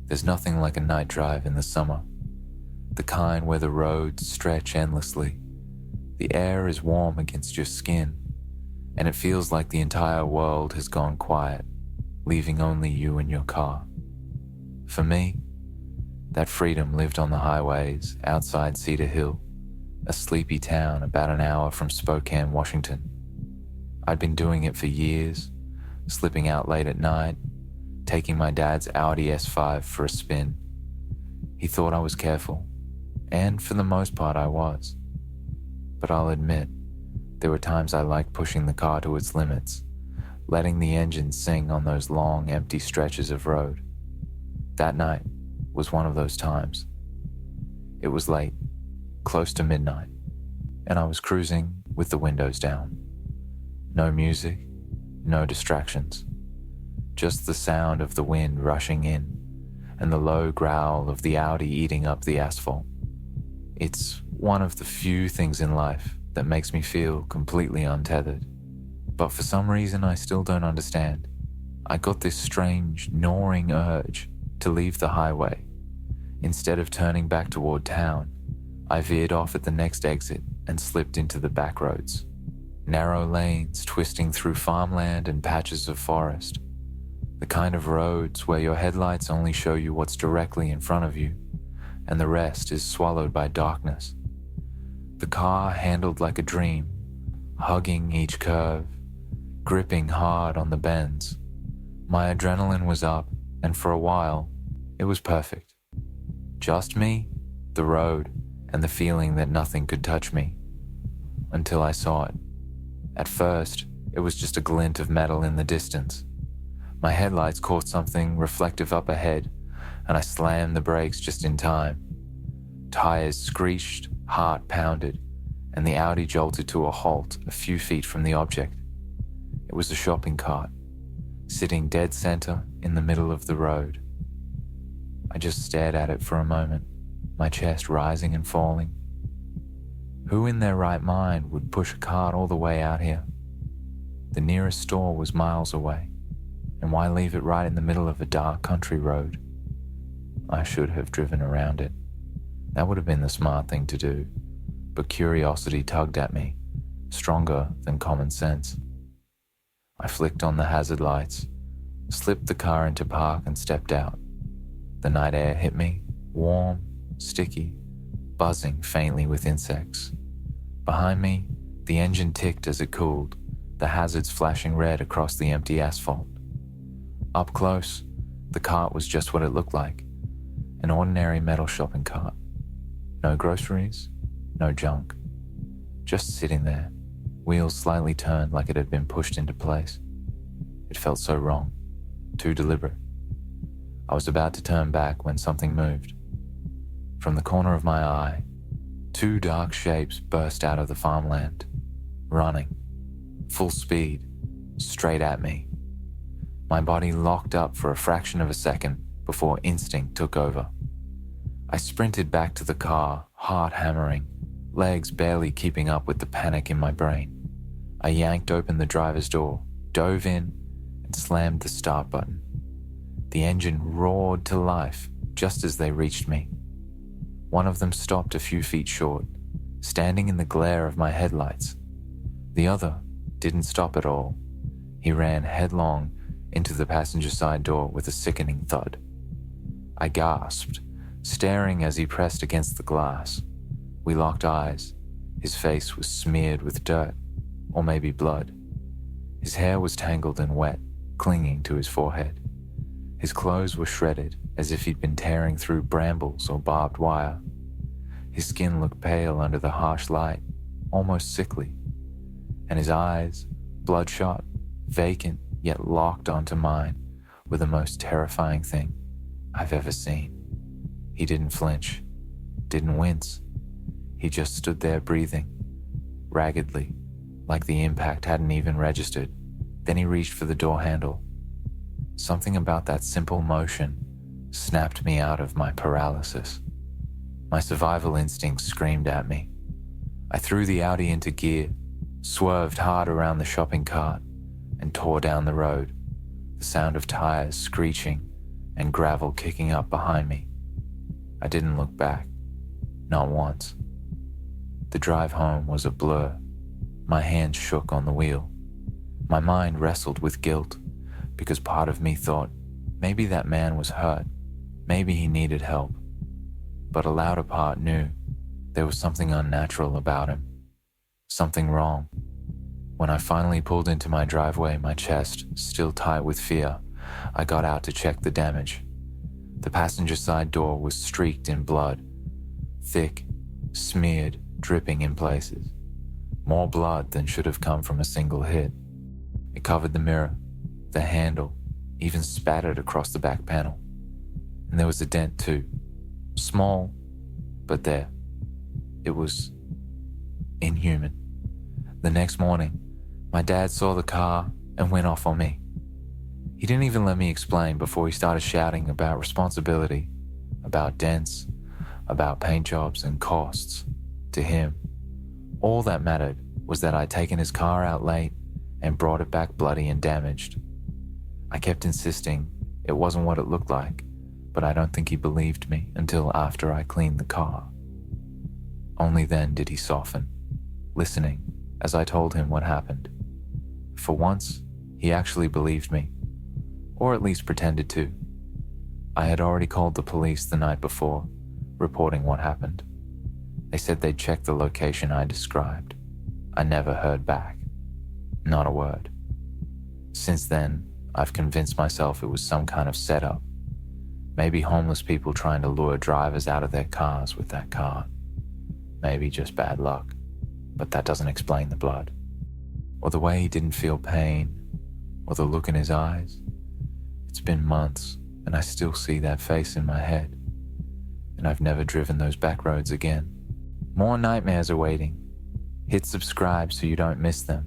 There's nothing like a night drive in the summer, the kind where the roads stretch endlessly. The air is warm against your skin, and it feels like the entire world has gone quiet, leaving only you and your car. For me, that freedom lived on the highways outside Cedar Hill, a sleepy town about an hour from Spokane, Washington. I'd been doing it for years, slipping out late at night, taking my dad's Audi S5 for a spin. He thought I was careful, and for the most part I was. But I'll admit, there were times I liked pushing the car to its limits, letting the engine sing on those long, empty stretches of road. That night was one of those times. It was late, close to midnight, and I was cruising with the windows down. No music, no distractions. Just the sound of the wind rushing in and the low growl of the Audi eating up the asphalt. It's one of the few things in life that makes me feel completely untethered. But for some reason I still don't understand. I got this strange, gnawing urge to leave the highway. Instead of turning back toward town, I veered off at the next exit and slipped into the backroads. Narrow lanes twisting through farmland and patches of forest. The kind of roads where your headlights only show you what's directly in front of you, and the rest is swallowed by darkness. The car handled like a dream, hugging each curve, gripping hard on the bends. My adrenaline was up, and for a while, it was perfect. Just me, the road, and the feeling that nothing could touch me. Until I saw it. At first, it was just a glint of metal in the distance. My headlights caught something reflective up ahead, and I slammed the brakes just in time. Tires screeched, heart pounded, and the Audi jolted to a halt a few feet from the object. It was a shopping cart, sitting dead center in the middle of the road. I just stared at it for a moment, my chest rising and falling. Who in their right mind would push a cart all the way out here? The nearest store was miles away, and why leave it right in the middle of a dark country road? I should have driven around it. That would have been the smart thing to do, but curiosity tugged at me, stronger than common sense. I flicked on the hazard lights, slipped the car into park and stepped out. The night air hit me, warm, sticky, buzzing faintly with insects. Behind me, the engine ticked as it cooled, the hazards flashing red across the empty asphalt. Up close, the cart was just what it looked like, an ordinary metal shopping cart. No groceries, no junk. Just sitting there, wheels slightly turned like it had been pushed into place. It felt so wrong, too deliberate. I was about to turn back when something moved. From the corner of my eye, two dark shapes burst out of the farmland, running, full speed, straight at me. My body locked up for a fraction of a second before instinct took over. I sprinted back to the car, heart hammering, legs barely keeping up with the panic in my brain. I yanked open the driver's door, dove in, and slammed the start button. The engine roared to life just as they reached me. One of them stopped a few feet short, standing in the glare of my headlights. The other didn't stop at all. He ran headlong into the passenger side door with a sickening thud. I gasped, staring as he pressed against the glass. We locked eyes. His face was smeared with dirt, or maybe blood. His hair was tangled and wet, clinging to his forehead. His clothes were shredded, as if he'd been tearing through brambles or barbed wire. His skin looked pale under the harsh light, almost sickly. And his eyes, bloodshot, vacant, yet locked onto mine, were the most terrifying thing I've ever seen. He didn't flinch, didn't wince. He just stood there breathing, raggedly, like the impact hadn't even registered. Then he reached for the door handle. Something about that simple motion snapped me out of my paralysis. My survival instinct screamed at me. I threw the Audi into gear, swerved hard around the shopping cart, and tore down the road, the sound of tires screeching and gravel kicking up behind me. I didn't look back, not once. The drive home was a blur. My hands shook on the wheel. My mind wrestled with guilt because part of me thought maybe that man was hurt, maybe he needed help. But a louder part knew there was something unnatural about him, something wrong. When I finally pulled into my driveway, my chest still tight with fear, I got out to check the damage. The passenger side door was streaked in blood, thick, smeared, dripping in places. More blood than should have come from a single hit. It covered the mirror, the handle, even spattered across the back panel. And there was a dent too. Small, but there. It was inhuman. The next morning, my dad saw the car and went off on me. He didn't even let me explain before he started shouting about responsibility, about dents, about paint jobs and costs. To him, all that mattered was that I'd taken his car out late and brought it back bloody and damaged. I kept insisting it wasn't what it looked like, but I don't think he believed me until after I cleaned the car. Only then did he soften, listening as I told him what happened. For once, he actually believed me, or at least pretended to. I had already called the police the night before, reporting what happened. They said they'd checked the location I described. I never heard back. Not a word. Since then, I've convinced myself it was some kind of setup. Maybe homeless people trying to lure drivers out of their cars with that car. Maybe just bad luck, but that doesn't explain the blood. Or the way he didn't feel pain, or the look in his eyes. It's been months, and I still see that face in my head. And I've never driven those back roads again. More nightmares are waiting. Hit subscribe so you don't miss them.